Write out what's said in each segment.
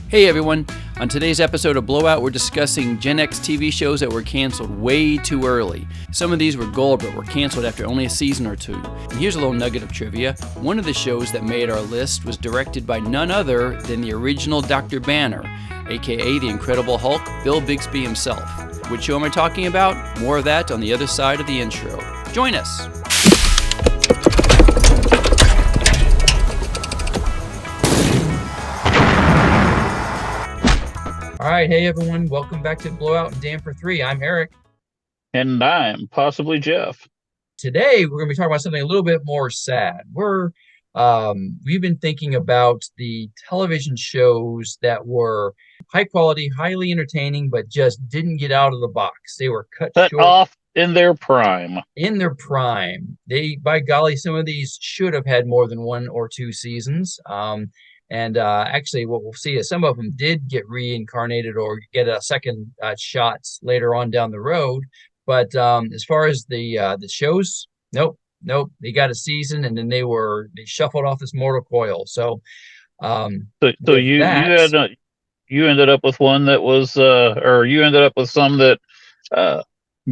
Hey everyone, on today's episode of Blowout, we're discussing Gen X TV shows that were canceled way too early. Some of these were gold, but were canceled after only a season or two. And here's a little nugget of trivia. One of the shows that made our list was directed by none other than the original Dr. Banner, aka the Incredible Hulk, Bill Bixby himself. Which show am I talking about? More of that on the other side of the intro. Join us! All right, hey everyone, welcome back to Blowout and Dan for Three. I'm Eric. And I'm possibly Jeff. Today, we're going to be talking about something a little bit more sad. We've been thinking about the television shows that were high quality, highly entertaining, but just didn't get out of the box. They were cut short off in their prime. By golly, some of these should have had more than one or two seasons. Actually, what we'll see is some of them did get reincarnated or get a second shots later on down the road. But as far as the shows, nope. They got a season and then they shuffled off this mortal coil. So you ended up with one that was, or you ended up with some that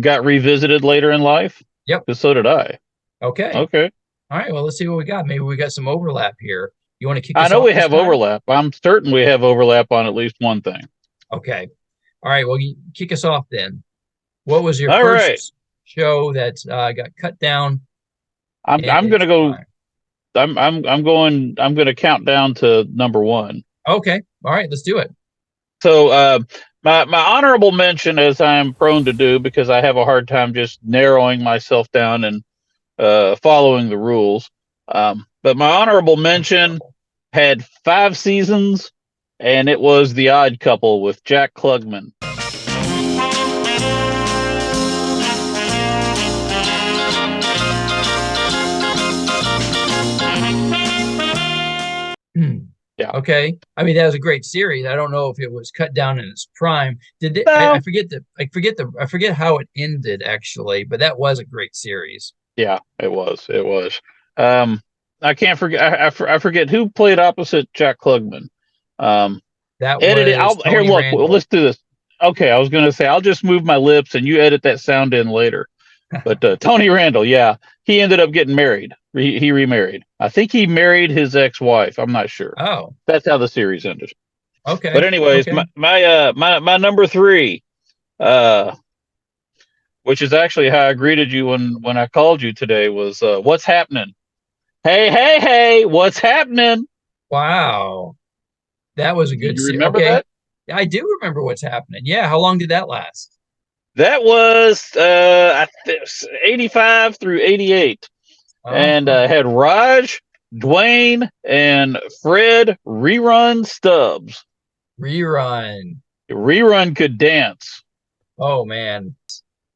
got revisited later in life. Yep. Because so did I. Okay. All right. Well, let's see what we got. Maybe we got some overlap here. You want to kick us off? I know we have overlap. I'm certain we have overlap on at least one thing. Okay. All right. Well, you kick us off then. What was your first show that got cut down? I'm going to go. I'm going to count down to number one. Okay. All right. Let's do it. So my honorable mention, as I'm prone to do, because I have a hard time just narrowing myself down and following the rules. But my honorable mention had 5 seasons, and it was The Odd Couple with Jack Klugman. Yeah. Okay. I mean, that was a great series. I don't know if it was cut down in its prime. Did they? I forget how it ended actually, but that was a great series. Yeah, it was. I can't forget. I forget who played opposite Jack Klugman. That edited. Here, look. Well, let's do this. Okay, I was going to say I'll just move my lips and you edit that sound in later. But Tony Randall, yeah, he ended up getting married. He remarried. I think he married his ex-wife. I'm not sure. Oh, that's how the series ended. Okay. But anyways, okay. my number 3, which is actually how I greeted you when I called you today, was what's happening? Hey, what's happening? Wow, that was a good. You remember that? I do remember what's happening. Yeah, how long did that last? That was 85 through 88. And had Raj, Dwayne, and Fred Rerun Stubbs. Rerun could dance. Oh, man.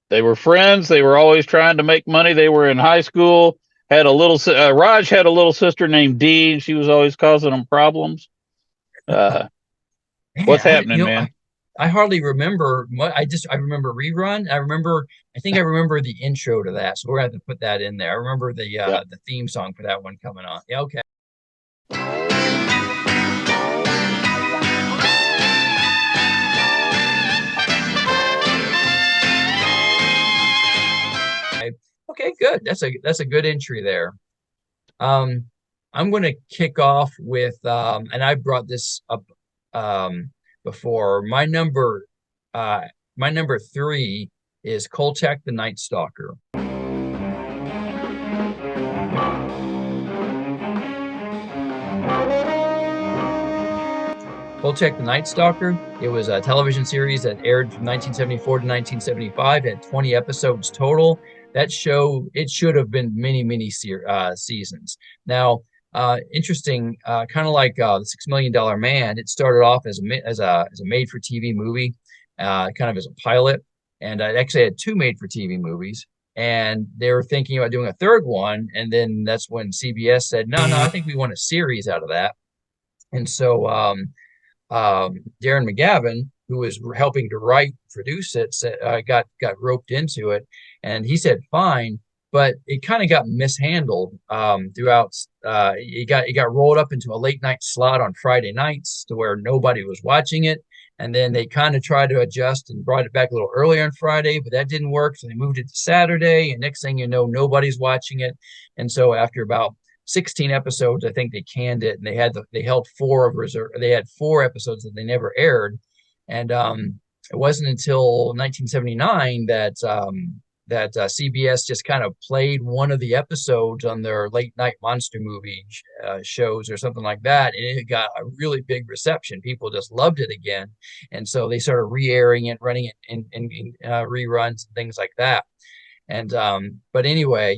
They were friends. They were always trying to make money. They were in high school. Raj had a little sister named Dee. She was always causing them problems. What's happening, man? I hardly remember. I remember Rerun. I think I remember the intro to that. So we're going to have to put that in there. I remember the theme song for that one coming on. Yeah, okay. Okay, good. That's a good entry there. I'm going to kick off with and I brought this up before. My number 3 is Coltech The Nightstalker. Coltech The Nightstalker. It was a television series that aired from 1974 to 1975. It had 20 episodes total. That show, it should have been many seasons. Now, interesting, kind of like the $6 Million Man. It started off as a made-for-TV movie, kind of as a pilot, and it actually had 2 made-for-TV movies. And they were thinking about doing a third one, and then that's when CBS said, "No, I think we want a series out of that." And so Darren McGavin, who was helping to produce it, got roped into it, and he said, "Fine." but it kind of got mishandled throughout. It got rolled up into a late night slot on Friday nights to where nobody was watching it, and then they kind of tried to adjust and brought it back a little earlier on Friday, but that didn't work, so they moved it to Saturday, and next thing you know, nobody's watching it, and so after about 16 episodes, I think they canned it, and they held four of reserve. They had four episodes that they never aired, and it wasn't until 1979 that CBS just kind of played one of the episodes on their late night monster movie shows or something like that, and it got a really big reception. People just loved it again, and so they started re-airing it, running it in reruns and things like that. And but anyway,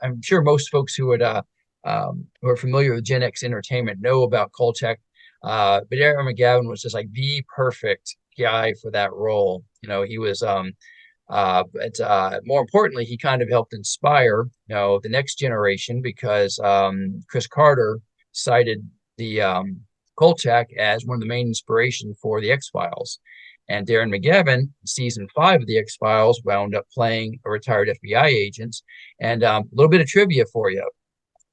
I'm sure most folks who are familiar with Gen X entertainment know about Coltech. But Aaron McGavin was just like the perfect guy for that role. He was but more importantly, he kind of helped inspire, the next generation because Chris Carter cited the Kolchak as one of the main inspiration for the X-Files. And Darren McGavin, season 5 of the X-Files, wound up playing a retired FBI agent. And a little bit of trivia for you.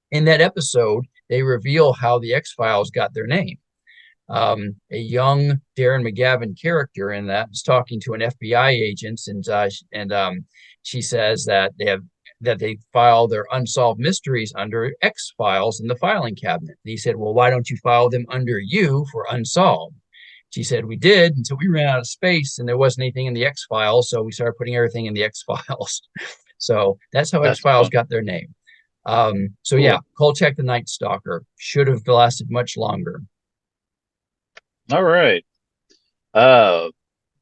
In that episode, they reveal how the X-Files got their name. A young Darren McGavin character in that was talking to an FBI agent, and she says that they file their unsolved mysteries under X files in the filing cabinet. And he said, "Well, why don't you file them under you for unsolved?" She said, "We did until we ran out of space and there wasn't anything in the X files, so we started putting everything in the X files." So that's how X That's Files fun. got their name. So yeah, Cool. Kolchak the Nightstalker should have lasted much longer. All right. Uh,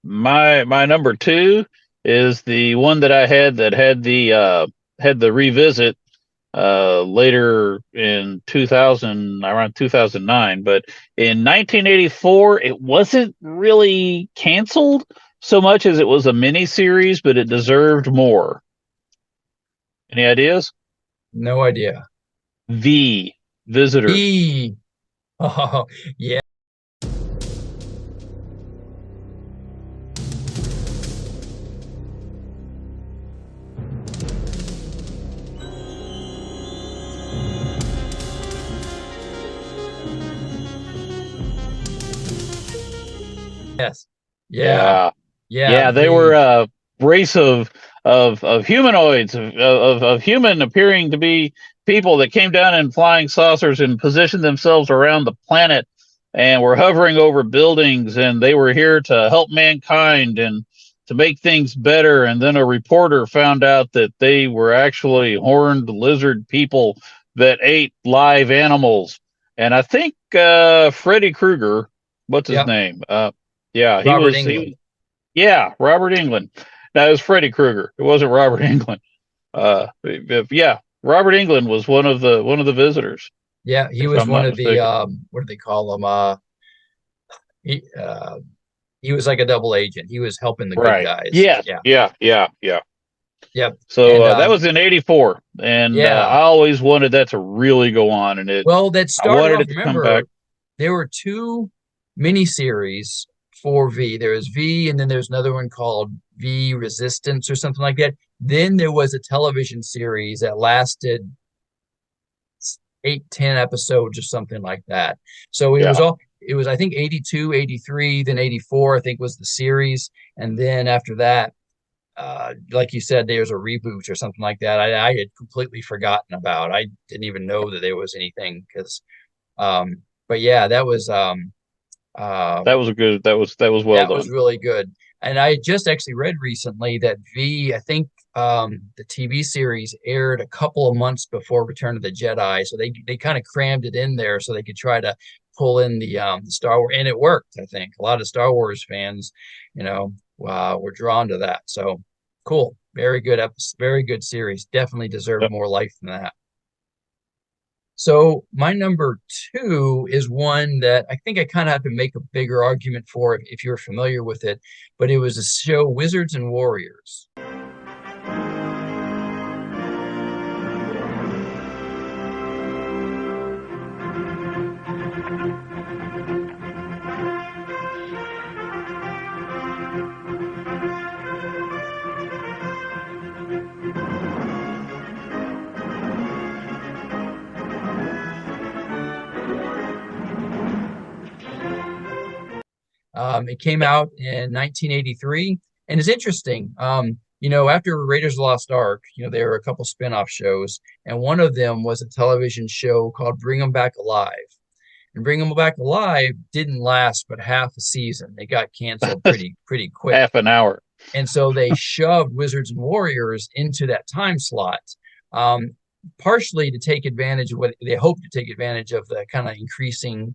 my number two is the one that I had that had the revisit later in 2000, around 2009. But in 1984, it wasn't really canceled so much as it was a mini series, but it deserved more. Any ideas? No idea. V Visitor. B. Oh, yeah. Yes. Yeah. Yeah, Yeah. yeah, they were V. a race of humanoids of human appearing to be people that came down in flying saucers and positioned themselves around the planet and were hovering over buildings, and they were here to help mankind and to make things better. And then a reporter found out that they were actually horned lizard people that ate live animals. And I think Freddy Krueger, what's his Yep. name? Yeah, Robert he was England. yeah, Robert England. That was Freddy Krueger. It wasn't Robert England. Yeah, Robert England was one of the visitors, Yeah. He if was I'm one not of the, mistaken. what do they call them? He, uh, he was like a double agent. He was helping the good Right. guys. Yes. Yeah. Yeah. Yeah. Yeah. Yep. So And, that was in '84, and yeah. I always wanted that to really go on, and Well, that I started wanted off, it to come back. remember, there were two miniseries for V. There was V, and then there's another one called V Resistance or something like that. Then there was a television series that lasted 8, 10 episodes or something like that. So Yeah. it was, I think, 82, 83, then 84, I think was the series. And then after that, like you said, there's a reboot or something like that. I had completely forgotten about. I didn't even know that there was anything because, but yeah, That was a good. That was well that was done. really good. And I just actually read recently that I think the TV series aired a couple of months before Return of the Jedi. So they kind of crammed it in there so they could try to pull in the Star Wars. And it worked, I think. A lot of Star Wars fans, were drawn to that. So cool. Very good episode, very good series. Definitely deserved Yep. more life than that. So my number two is one that I think I kind of have to make a bigger argument for if you're familiar with it, but it was a show, Wizards and Warriors. It came out in 1983, and it's interesting. After Raiders of the Lost Ark, there were a couple spin-off shows, and one of them was a television show called Bring 'Em Back Alive. And Bring 'Em Back Alive didn't last but half a season. It got canceled pretty quick. Half an hour. And so they shoved Wizards and Warriors into that time slot, um, partially to take advantage of what they hope to take advantage of the kind of increasing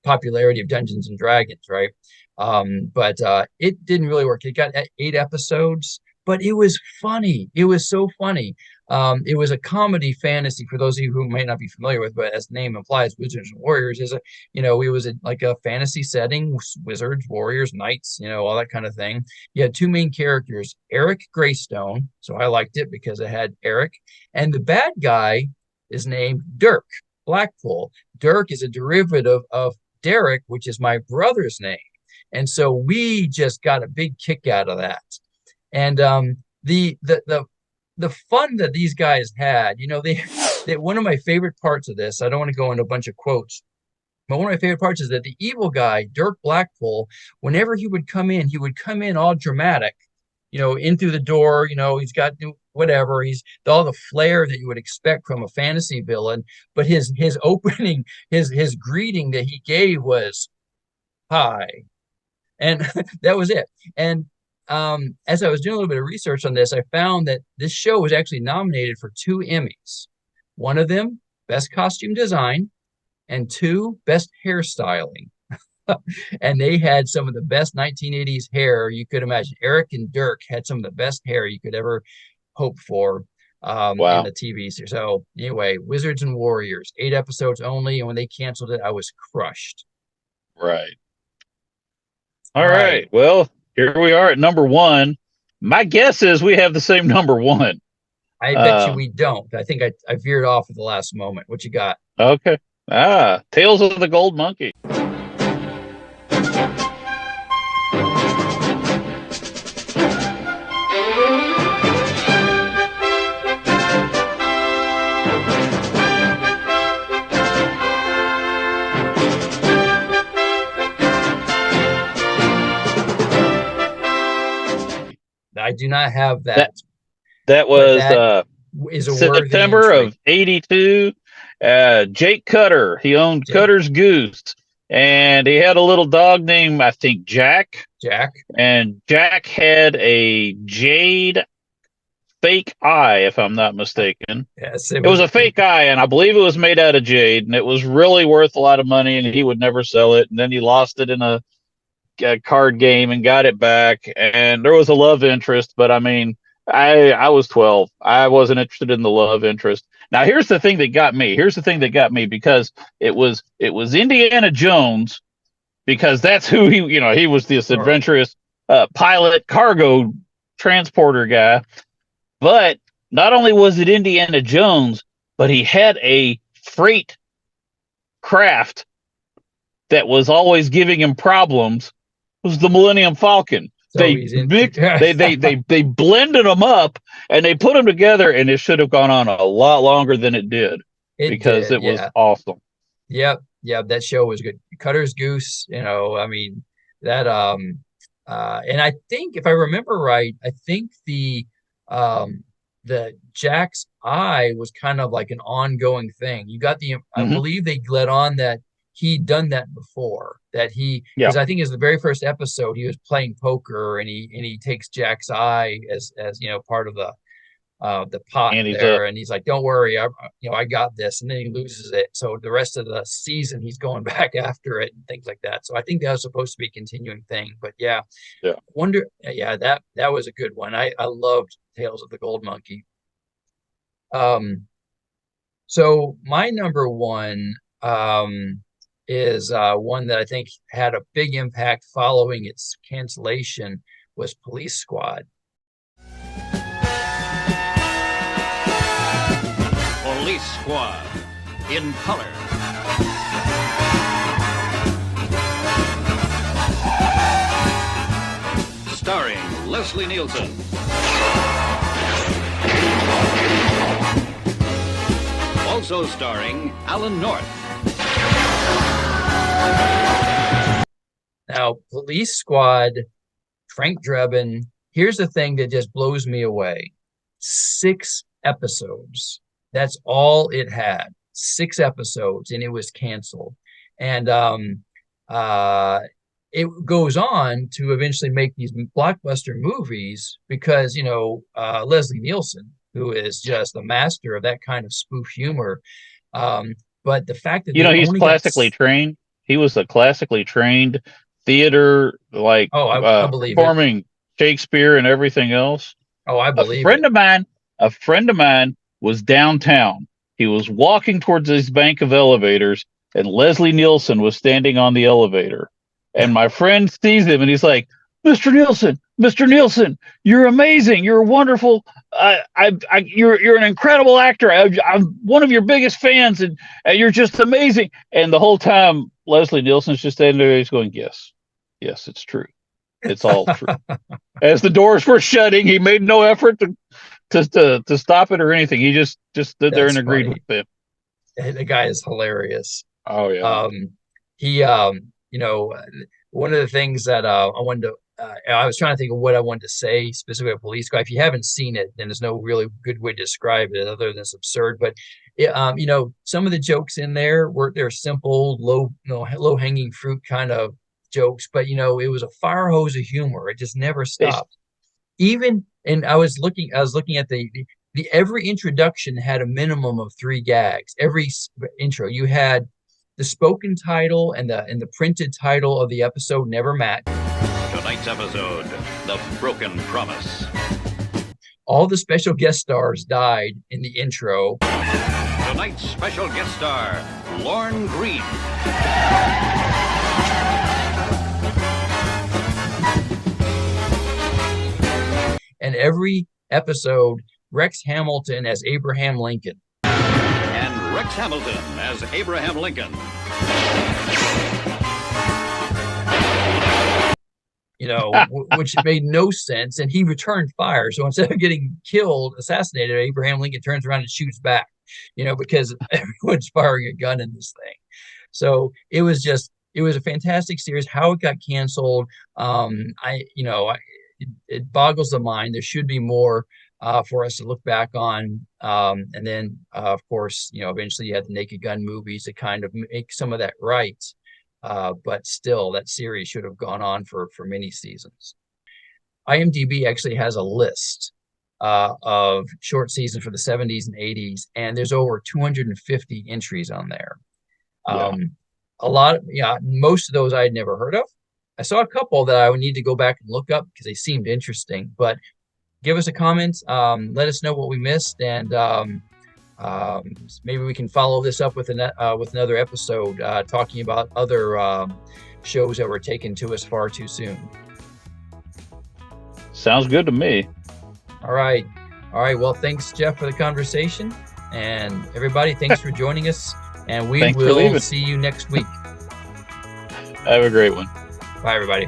popularity of Dungeons and Dragons, right? But it didn't really work. It got 8 episodes, but it was funny. It was so funny. It was a comedy fantasy for those of you who might not be familiar with, but as the name implies, Wizards and Warriors is it was like a fantasy setting, wizards, warriors, knights, all that kind of thing. You had two main characters, Eric Greystone, so I liked it because it had Eric, and the bad guy is named Dirk Blackpool. Dirk is a derivative of Derek, which is my brother's name. And so we just got a big kick out of that. And the fun that these guys had, they one of my favorite parts of this, I don't want to go into a bunch of quotes, but one of my favorite parts is that the evil guy, Dirk Blackpool, whenever he would come in all dramatic, in through the door, he's got whatever, he's all the flair that you would expect from a fantasy villain. But his opening, his greeting that he gave was hi. And that was it. And as I was doing a little bit of research on this, I found that this show was actually nominated for 2 Emmys. One of them, Best Costume Design, and 2, Best Hairstyling. And they had some of the best 1980s hair you could imagine. Eric and Dirk had some of the best hair you could ever hope for in the TV series. So anyway, Wizards and Warriors, 8 episodes only. And when they canceled it, I was crushed. Right. All right. Well, here we are at number 1. My guess is we have the same number 1. I bet you we don't. I think I veered off at the last moment. What you got? Okay. Tales of the Gold Monkey. I do not have that. That was September of 82. Jake Cutter. He owned Cutter's Goose, and he had a little dog named, I think, Jack. And Jack had a jade fake eye, if I'm not mistaken. Yes, it was a fake eye, and I believe it was made out of jade, and it was really worth a lot of money, and he would never sell it. And then he lost it in a card game and got it back, and there was a love interest, but I mean, I was 12. I wasn't interested in the love interest. Now here's the thing that got me because it was Indiana Jones, because that's who he was, this adventurous pilot cargo transporter guy. But not only was it Indiana Jones, but he had a freight craft that was always giving him problems. Was the Millennium Falcon. They blended them up and they put them together, and it should have gone on a lot longer than it did because it was awesome. Yep, that show was good. Cutter's Goose, I mean that and I think if I remember right, I think the Jack's eye was kind of like an ongoing thing. You got I believe they let on that he'd done that before, because I think it's the very first episode he was playing poker, and he takes Jack's eye as part of the pot there, and he's like, don't worry, I got this, and then he loses it. So the rest of the season he's going back after it and things like that. So I think that was supposed to be a continuing thing. But that was a good one. I loved Tales of the Gold Monkey. So my number 1 is one that I think had a big impact following its cancellation, was Police Squad. Police Squad in color. Starring Leslie Nielsen. Also starring Alan North. Now Now, Police Squad, Frank Drebin, here's the thing that just blows me away. 6 episodes. That's all it had. 6 episodes, and it was canceled. And it goes on to eventually make these blockbuster movies because, Leslie Nielsen, who is just a master of that kind of spoof humor. But the fact that they He's only classically trained. He was a classically trained theater, like I believe it. performing Shakespeare and everything else. Oh, I A believe friend it. of mine was downtown. He was walking towards this bank of elevators, and Leslie Nielsen was standing on the elevator. And my friend sees him, and he's like, Mr. Nielsen, you're amazing. You're wonderful. You're an incredible actor. I'm one of your biggest fans, and you're just amazing." And the whole time, Leslie Nielsen's just standing there. He's going, "Yes, it's true. It's all true." As the doors were shutting, he made no effort to stop it or anything. He just stood there and agreed with it. The guy is hilarious. Oh yeah. He one of the things that I wanted to I was trying to think of what I wanted to say specifically about Police Squad. If you haven't seen it, then there's no really good way to describe it other than it's absurd. But some of the jokes in there they're simple, low hanging fruit kind of jokes, but it was a fire hose of humor. It just never stopped. And I was looking at the every introduction had a minimum of 3 gags. Every intro, you had the spoken title and the printed title of the episode never matched. Tonight's episode, The Broken Promise. All the special guest stars died in the intro. Tonight's special guest star, Lorne Green. And every episode, Rex Hamilton as Abraham Lincoln. And Rex Hamilton as Abraham Lincoln. Which made no sense. And he returned fire. So instead of getting assassinated, Abraham Lincoln turns around and shoots back, because everyone's firing a gun in this thing. So it was a fantastic series. How it got canceled, it boggles the mind. There should be more for us to look back on. And then, of course, eventually you had the Naked Gun movies to kind of make some of that right. But still, that series should have gone on for many seasons. IMDb actually has a list of short seasons for the 70s and 80s, and there's over 250 entries on there. Most of those I had never heard of. I saw a couple that I would need to go back and look up because they seemed interesting. But give us a comment. Let us know what we missed, and maybe we can follow this up with another episode talking about other shows that were taken to us far too soon. Sounds good to me. All right. Well, thanks, Jeff, for the conversation, and everybody, thanks for joining us. And we will see you next week. Have a great one. Bye, everybody.